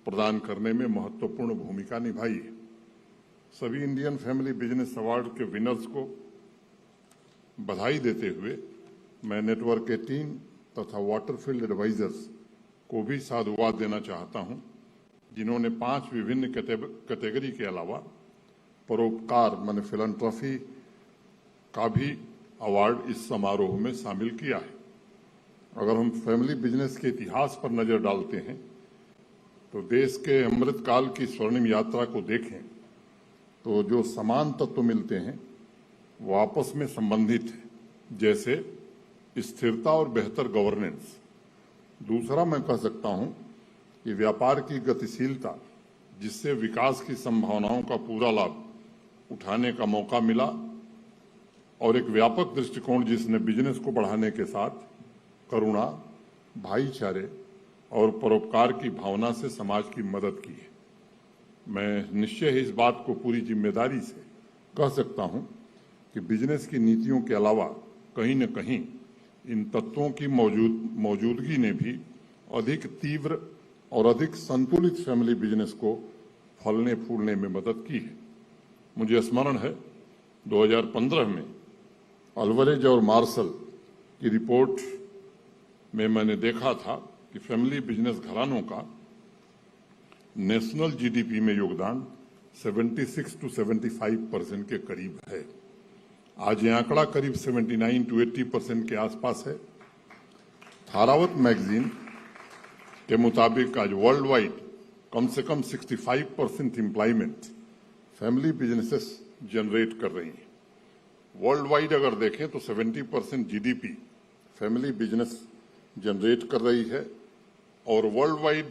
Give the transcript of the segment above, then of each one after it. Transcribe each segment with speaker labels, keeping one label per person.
Speaker 1: प्रदान करने में महत्वपूर्ण भूमिका निभाई है। सभी इंडियन फैमिली बिजनेस अवार्ड के विनर्स को बधाई देते हुए मैं नेटवर्क 18 तथा वाटरफील्ड एडवाइजर्स को भी साधुवाद देना चाहता हूं, जिन्होंने 5 विभिन्न कैटेगरी के अलावा परोपकार माने फिलैंथ्रोफी का भी अवार्ड इस समारोह में शामिल किया है। अगर हम फैमिली बिजनेस के इतिहास पर नजर डालते हैं तो देश के अमृतकाल की स्वर्णिम यात्रा को देखें तो जो समान तत्व मिलते हैं वो आपस में संबंधित है, जैसे स्थिरता और बेहतर गवर्नेंस। दूसरा मैं कह सकता हूं कि व्यापार की गतिशीलता, जिससे विकास की संभावनाओं का पूरा लाभ उठाने का मौका मिला, और एक व्यापक दृष्टिकोण जिसने बिजनेस को बढ़ाने के साथ करुणा, भाईचारे और परोपकार की भावना से समाज की मदद की है। मैं निश्चय ही इस बात को पूरी जिम्मेदारी से कह सकता हूं कि बिजनेस की नीतियों के अलावा कहीं न कहीं इन तत्वों की मौजूदगी ने भी अधिक तीव्र और अधिक संतुलित फैमिली बिजनेस को फलने फूलने में मदद की है। मुझे स्मरण है 2015 में अल्वरेज और मार्शल की रिपोर्ट में मैंने देखा था कि फैमिली बिजनेस घरानों का नेशनल जीडीपी में योगदान 76 to 75% के करीब है। आज यह आंकड़ा करीब 79 to 80% के आसपास है। थारावत मैगजीन के मुताबिक आज वर्ल्ड वाइड कम से कम 65% एम्प्लॉयमेंट फैमिली बिजनेसेस जनरेट कर रही हैं। वर्ल्ड वाइड अगर देखें तो 70% जीडीपी फैमिली बिजनेस जनरेट कर रही है, और वर्ल्ड वाइड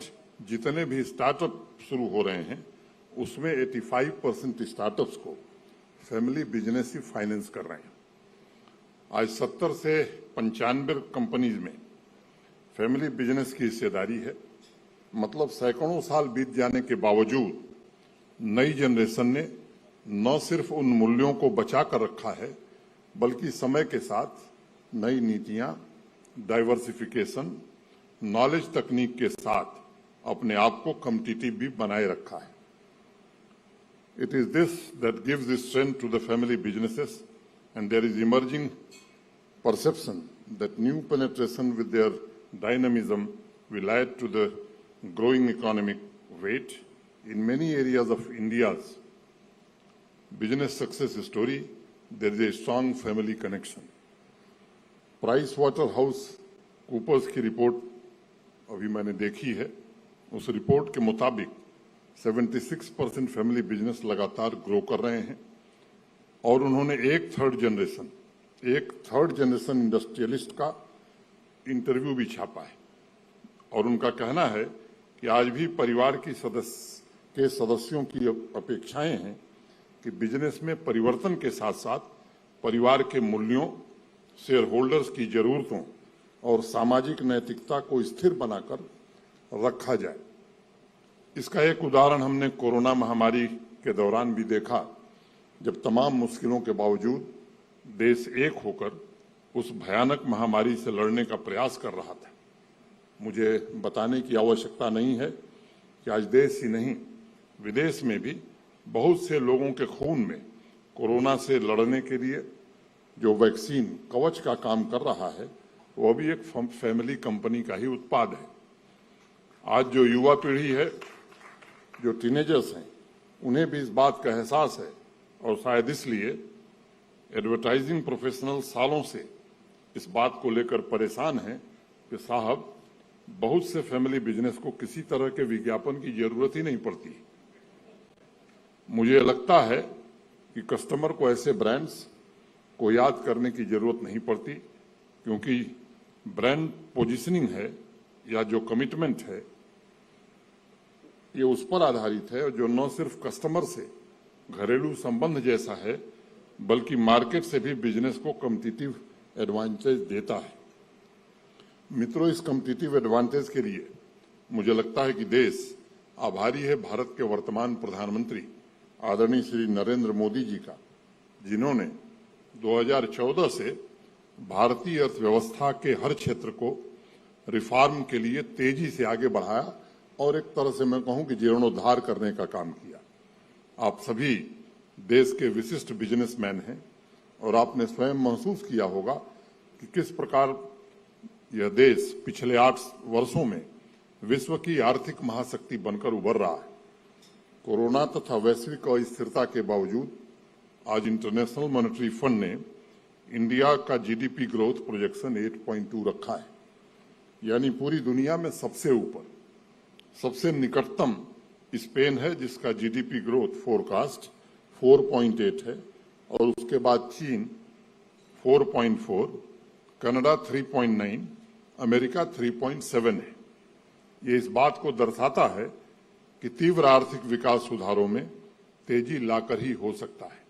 Speaker 1: जितने भी स्टार्टअप शुरू हो रहे हैं उसमें 85% स्टार्टअप्स को फैमिली बिजनेस ही फाइनेंस कर रहे हैं। आज 70 से 95 कंपनीज में फैमिली बिजनेस की हिस्सेदारी है। मतलब सैकड़ों साल बीत जाने के बावजूद नई जनरेशन ने न सिर्फ उन मूल्यों को बचा कर रखा है, बल्कि समय के साथ नई नीतियां, डाइवर्सिफिकेशन, नॉलेज तकनीक के साथ अपने आप को कॉम्पिटिटिव भी बनाए रखा है। It is this that gives the strength to the family businesses, and there is emerging perception that new penetration with their dynamism will add to the growing economic weight. In many areas of India's business success story, there is a strong family connection. PricewaterhouseCoopers की report अभी मैंने देखी है। उस report के मुताबिक 76% family business लगातार grow कर रहे हैं, और उन्होंने एक थर्ड जनरेशन इंडस्ट्रियलिस्ट का इंटरव्यू भी छापा है, और उनका कहना है कि आज भी परिवार की सदस्यों की अपेक्षाएं हैं कि बिजनेस में परिवर्तन के साथ साथ परिवार के मूल्यों, शेयर होल्डर्स की जरूरतों और सामाजिक नैतिकता को स्थिर बनाकर रखा जाए। इसका एक उदाहरण हमने कोरोना महामारी के दौरान भी देखा, जब तमाम मुश्किलों के बावजूद देश एक होकर उस भयानक महामारी से लड़ने का प्रयास कर रहा था। मुझे बताने की आवश्यकता नहीं है कि आज देश ही नहीं, विदेश में भी बहुत से लोगों के खून में कोरोना से लड़ने के लिए जो वैक्सीन कवच का काम कर रहा है, वो भी एक फैमिली कंपनी का ही उत्पाद है। आज जो युवा पीढ़ी है, जो टीनेजर्स हैं, उन्हें भी इस बात का एहसास है, और शायद इसलिए एडवर्टाइजिंग प्रोफेशनल सालों से इस बात को लेकर परेशान हैं कि साहब, बहुत से फैमिली बिजनेस को किसी तरह के विज्ञापन की जरूरत ही नहीं पड़ती। मुझे लगता है कि कस्टमर को ऐसे ब्रांड्स को याद करने की जरूरत नहीं पड़ती, क्योंकि ब्रांड पोजीशनिंग है या जो कमिटमेंट है, ये उस पर आधारित है जो न सिर्फ कस्टमर से घरेलू संबंध जैसा है, बल्कि मार्केट से भी बिजनेस को कॉम्पिटिटिव एडवांटेज देता है। मित्रों, इस कॉम्पिटिटिव एडवांटेज के लिए मुझे लगता है कि देश आभारी है भारत के वर्तमान प्रधानमंत्री आदरणीय श्री नरेंद्र मोदी जी का, जिन्होंने 2014 से भारतीय अर्थव्यवस्था के हर क्षेत्र को रिफॉर्म के लिए तेजी से आगे बढ़ाया और एक तरह से मैं कहूं कि जीर्णोद्धार करने का काम किया। आप सभी देश के विशिष्ट बिजनेसमैन हैं और आपने स्वयं महसूस किया होगा कि किस प्रकार यह देश पिछले 8 वर्षों में विश्व की आर्थिक महाशक्ति बनकर उभर रहा है। कोरोना तथा वैश्विक अस्थिरता के बावजूद आज इंटरनेशनल मॉनेटरी फंड ने इंडिया का जीडीपी ग्रोथ प्रोजेक्शन 8.2 रखा है, यानी पूरी दुनिया में सबसे ऊपर। सबसे निकटतम स्पेन है जिसका जीडीपी ग्रोथ फोरकास्ट 4.8 है और उसके बाद चीन 4.4, कनाडा 3.9, अमेरिका 3.7 है। ये इस बात को दर्शाता है कि तीव्र आर्थिक विकास सुधारों में तेजी लाकर ही हो सकता है।